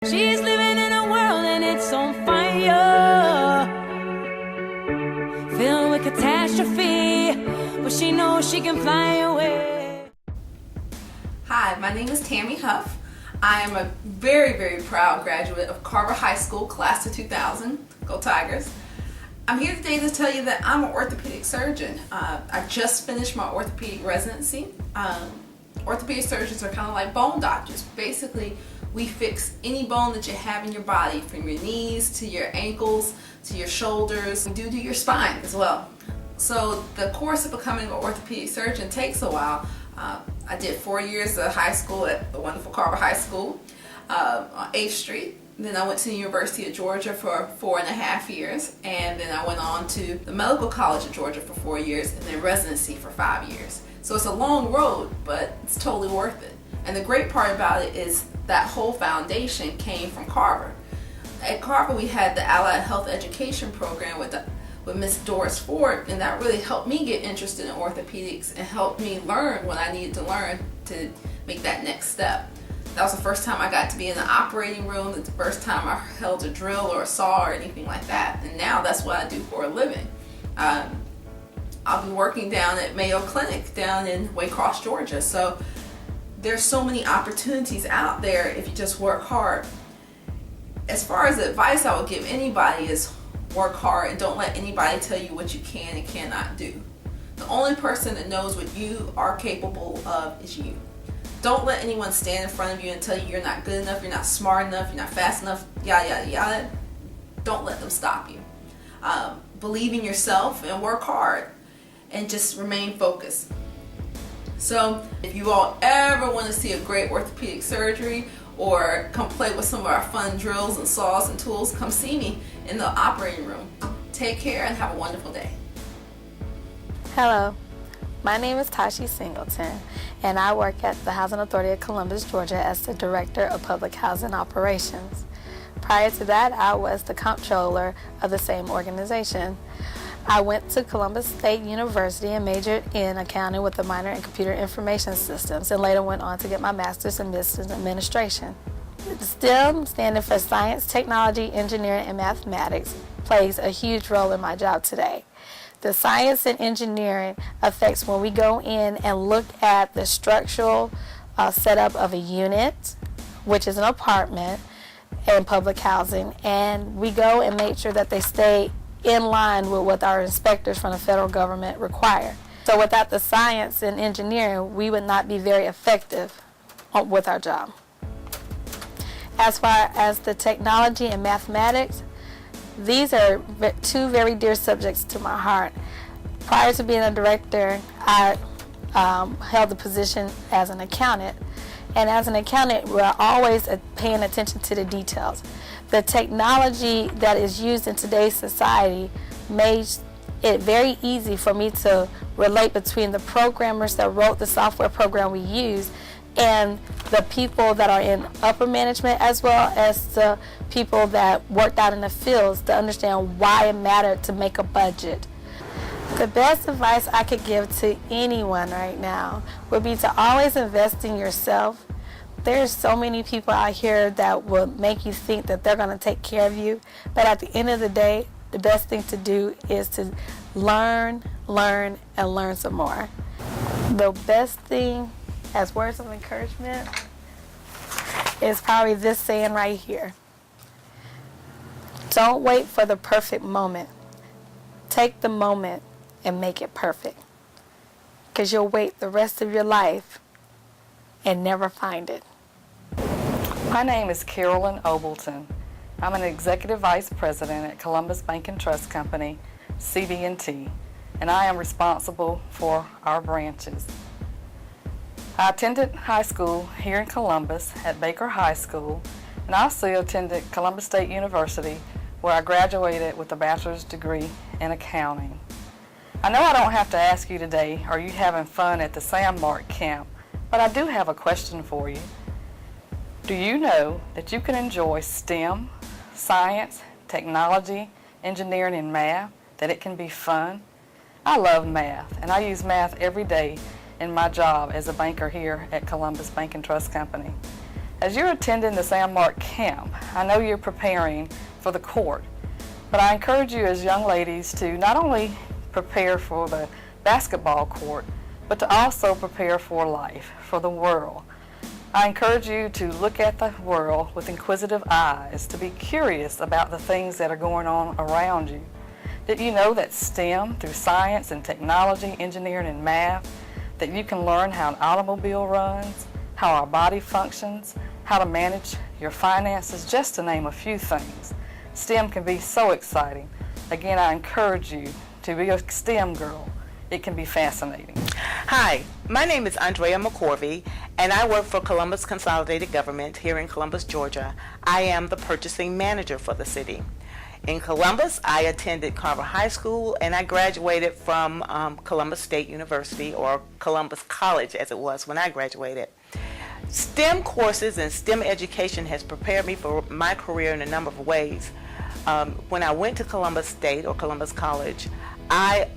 She's living in a world and it's on fire, filled with catastrophe, but she knows she can fly away. Hi, my name is Tammy Huff. I am a very, very proud graduate of Carver High School, class of 2000. Go Tigers. I'm here today to tell you that I'm an orthopedic surgeon. I just finished my orthopedic residency. Orthopedic surgeons are kind of like bone doctors. Basically, we fix any bone that you have in your body, from your knees to your ankles to your shoulders. We do your spine as well. So the course of becoming an orthopedic surgeon takes a while. I did 4 years of high school at the wonderful Carver High School on 8th Street. Then I went to the University of Georgia for 4.5 years, and then I went on to the Medical College of Georgia for 4 years, and then residency for 5 years. So it's a long road, but it's totally worth it. And the great part about it is that whole foundation came from Carver. At Carver, we had the Allied Health Education Program with Miss Doris Ford, and that really helped me get interested in orthopedics and helped me learn what I needed to learn to make that next step. That was the first time I got to be in the operating room, the first time I held a drill or a saw or anything like that, and now that's what I do for a living. I'll be working down at Mayo Clinic down in Waycross, Georgia. So there's so many opportunities out there if you just work hard. As far as advice I would give anybody is work hard and don't let anybody tell you what you can and cannot do. The only person that knows what you are capable of is you. Don't let anyone stand in front of you and tell you you're not good enough, you're not smart enough, you're not fast enough, yada yada yada. Don't let them stop you. Believe in yourself and work hard and just remain focused. So if you all ever want to see a great orthopedic surgery or come play with some of our fun drills and saws and tools, come see me in the operating room. Take care and have a wonderful day. Hello, my name is Tashi Singleton, and I work at the Housing Authority of Columbus, Georgia as the Director of Public Housing Operations. Prior to that, I was the comptroller of the same organization. I went to Columbus State University and majored in accounting with a minor in computer information systems, and later went on to get my master's in business administration. STEM, standing for science, technology, engineering, and mathematics, plays a huge role in my job today. The science and engineering affects when we go in and look at the structural setup of a unit, which is an apartment in public housing, and we go and make sure that they stay in line with what our inspectors from the federal government require. So without the science and engineering, we would not be very effective with our job. As far as the technology and mathematics, these are two very dear subjects to my heart. Prior to being a director, I held the position as an accountant. And as an accountant, we're always paying attention to the details. The technology that is used in today's society makes it very easy for me to relate between the programmers that wrote the software program we use and the people that are in upper management, as well as the people that worked out in the fields, to understand why it mattered to make a budget. The best advice I could give to anyone right now would be to always invest in yourself. There's so many people out here that will make you think that they're going to take care of you, but at the end of the day, the best thing to do is to learn, and learn some more. The best thing, as words of encouragement, is probably this saying right here. Don't wait for the perfect moment. Take the moment and make it perfect, because you'll wait the rest of your life and never find it. My name is Carolyn Obleton. I'm an Executive Vice President at Columbus Bank and Trust Company, CB&T, and I am responsible for our branches. I attended high school here in Columbus at Baker High School, and I also attended Columbus State University, where I graduated with a bachelor's degree in accounting. I know I don't have to ask you today, are you having fun at the SAMARC Camp? But I do have a question for you. Do you know that you can enjoy STEM, science, technology, engineering, and math, that it can be fun? I love math, and I use math every day in my job as a banker here at Columbus Bank and Trust Company. As you're attending the SAMARC Camp, I know you're preparing for the court, but I encourage you as young ladies to not only prepare for the basketball court, but to also prepare for life, for the world. I encourage you to look at the world with inquisitive eyes, to be curious about the things that are going on around you. Did you know that STEM, through science and technology, engineering and math, that you can learn how an automobile runs, how our body functions, how to manage your finances, just to name a few things. STEM can be so exciting. Again, I encourage you to be a STEM girl. It can be fascinating. Hi, my name is Andrea McCorvey, and I work for Columbus Consolidated Government here in Columbus, Georgia. I am the purchasing manager for the city. In Columbus, I attended Carver High School, and I graduated from Columbus State University, or Columbus College as it was when I graduated. STEM courses and STEM education has prepared me for my career in a number of ways. When I went to Columbus State or Columbus College, I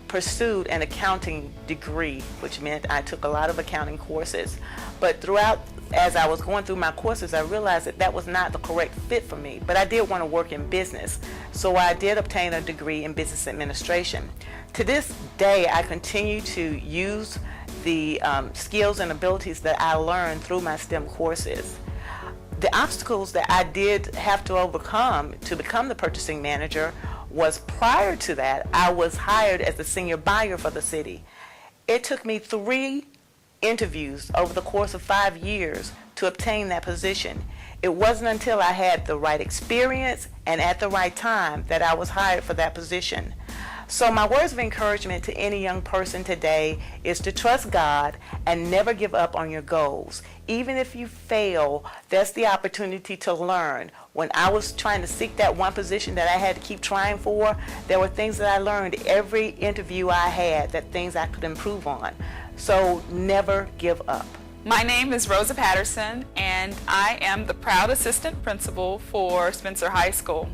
pursued an accounting degree, which meant I took a lot of accounting courses. But throughout, as I was going through my courses, I realized that that was not the correct fit for me. But I did want to work in business, so I did obtain a degree in business administration. To this day, I continue to use the skills and abilities that I learned through my STEM courses. The obstacles that I did have to overcome to become the purchasing manager was, prior to that, I was hired as the senior buyer for the city. It took me 3 interviews over the course of 5 years to obtain that position. It wasn't until I had the right experience and at the right time that I was hired for that position. So my words of encouragement to any young person today is to trust God and never give up on your goals. Even if you fail, that's the opportunity to learn. When I was trying to seek that one position that I had to keep trying for, there were things that I learned every interview I had, that things I could improve on. So never give up. My name is Rosa Patterson, and I am the proud assistant principal for Spencer High School.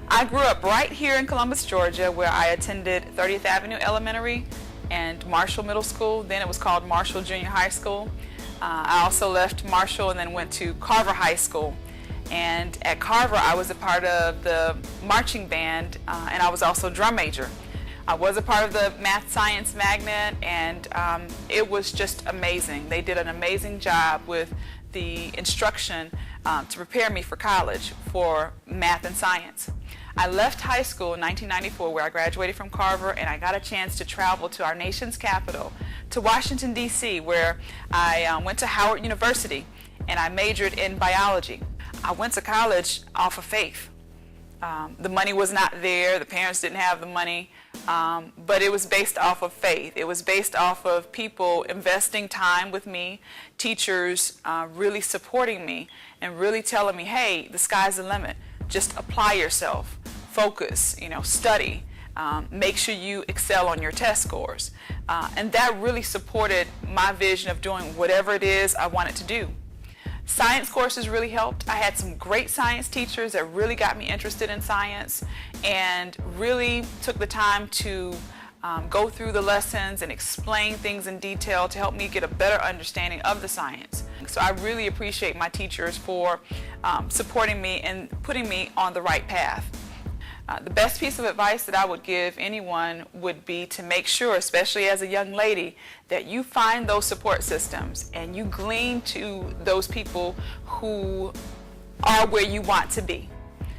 I grew up right here in Columbus, Georgia, where I attended 30th Avenue Elementary and Marshall Middle School. Then it was called Marshall Junior High School. I also left Marshall and then went to Carver High School. And at Carver, I was a part of the marching band, and I was also drum major. I was a part of the Math Science Magnet, and it was just amazing. They did an amazing job with the instruction to prepare me for college for math and science. I left high school in 1994, where I graduated from Carver, and I got a chance to travel to our nation's capital, to Washington, D.C., where I went to Howard University, and I majored in biology. I went to college off of faith. The money was not there, the parents didn't have the money, but it was based off of faith. It was based off of people investing time with me, teachers really supporting me and really telling me, hey, the sky's the limit. Just apply yourself, focus, study, make sure you excel on your test scores. And that really supported my vision of doing whatever it is I wanted to do. Science courses really helped. I had some great science teachers that really got me interested in science and really took the time to go through the lessons and explain things in detail to help me get a better understanding of the science. So I really appreciate my teachers for supporting me and putting me on the right path. The best piece of advice that I would give anyone would be to make sure, especially as a young lady, that you find those support systems and you glean to those people who are where you want to be.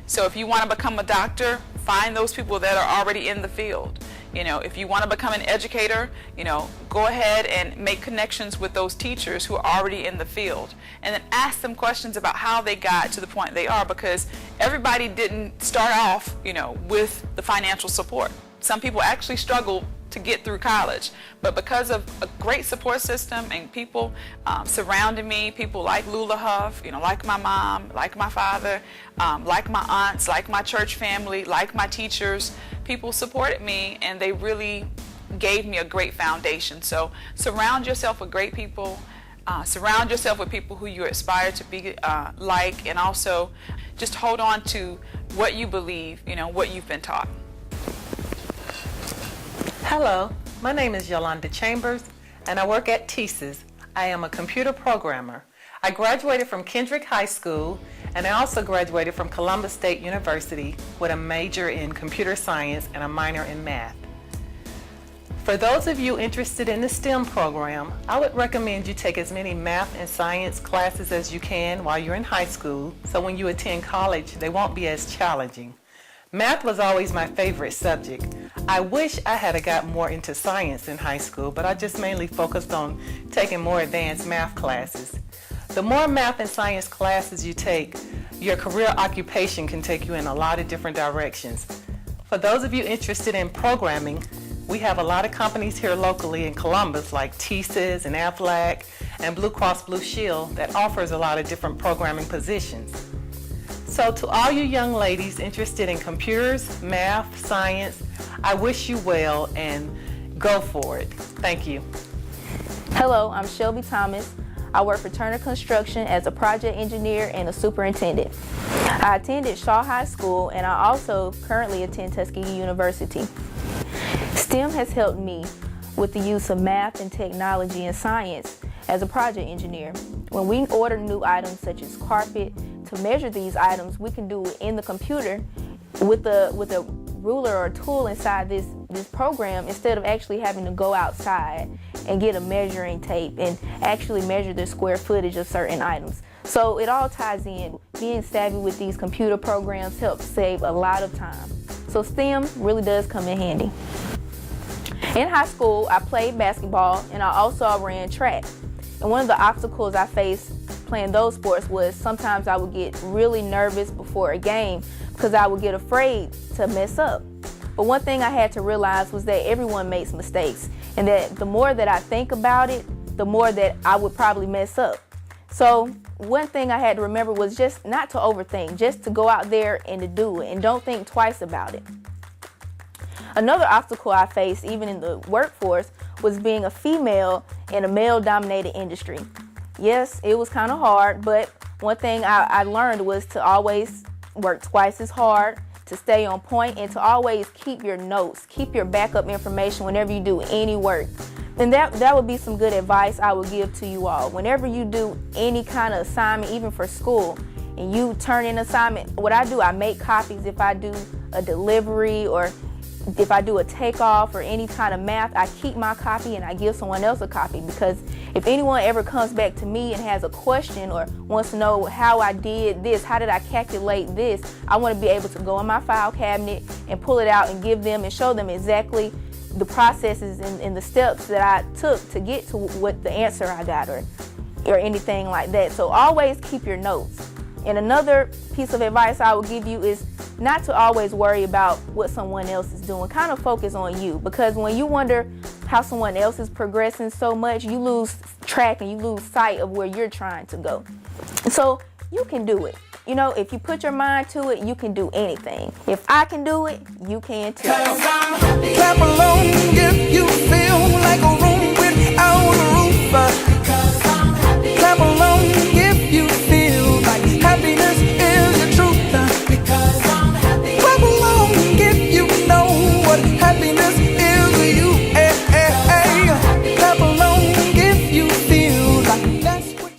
So if you want to become a doctor, find those people that are already in the field. If you want to become an educator, go ahead and make connections with those teachers who are already in the field. And then ask them questions about how they got to the point they are, because everybody didn't start off, with the financial support. Some people actually struggle to get through college, but because of a great support system and people surrounding me, people like Lula Huff, like my mom, like my father, like my aunts, like my church family, like my teachers, people supported me and they really gave me a great foundation. So surround yourself with great people, surround yourself with people who you aspire to be like, and also just hold on to what you believe, what you've been taught. Hello, my name is Yolanda Chambers, and I work at TSYS. I am a computer programmer. I graduated from Kendrick High School, and I also graduated from Columbus State University with a major in computer science and a minor in math. For those of you interested in the STEM program, I would recommend you take as many math and science classes as you can while you're in high school, so when you attend college, they won't be as challenging. Math was always my favorite subject. I wish I had got more into science in high school, but I just mainly focused on taking more advanced math classes. The more math and science classes you take, your career occupation can take you in a lot of different directions. For those of you interested in programming, we have a lot of companies here locally in Columbus like TSYS and Aflac and Blue Cross Blue Shield that offers a lot of different programming positions. So to all you young ladies interested in computers, math, science, I wish you well and go for it. Thank you. Hello, I'm Shelby Thomas. I work for Turner Construction as a project engineer and a superintendent. I attended Shaw High School and I also currently attend Tuskegee University. STEM has helped me with the use of math and technology and science as a project engineer. When we order new items such as carpet, to measure these items, we can do it in the computer with a ruler or a tool inside this program instead of actually having to go outside and get a measuring tape and actually measure the square footage of certain items. So it all ties in. Being savvy with these computer programs helps save a lot of time. So STEM really does come in handy. In high school, I played basketball and I also ran track. And one of the obstacles I faced playing those sports was sometimes I would get really nervous before a game because I would get afraid to mess up. But one thing I had to realize was that everyone makes mistakes, and that the more that I think about it, the more that I would probably mess up. So one thing I had to remember was just not to overthink, just to go out there and to do it, and don't think twice about it. Another obstacle I faced, even in the workforce, was being a female in a male-dominated industry. Yes, it was kind of hard, but one thing I learned was to always work twice as hard, to stay on point, and to always keep your notes, keep your backup information whenever you do any work. And that would be some good advice I would give to you all. Whenever you do any kind of assignment, even for school, and you turn in an assignment, what I do, I make copies. If I do a delivery or if I do a takeoff or any kind of math, I keep my copy and I give someone else a copy, because if anyone ever comes back to me and has a question or wants to know how I did this, how did I calculate this, I want to be able to go in my file cabinet and pull it out and give them and show them exactly the processes and the steps that I took to get to what the answer I got or anything like that. So always keep your notes. And another piece of advice I would give you is not to always worry about what someone else is doing. Kind of focus on you, because when you wonder how someone else is progressing so much, you lose track and you lose sight of where you're trying to go. So you can do it. You know, if you put your mind to it, you can do anything. If I can do it, you can too. Clap along if you feel like a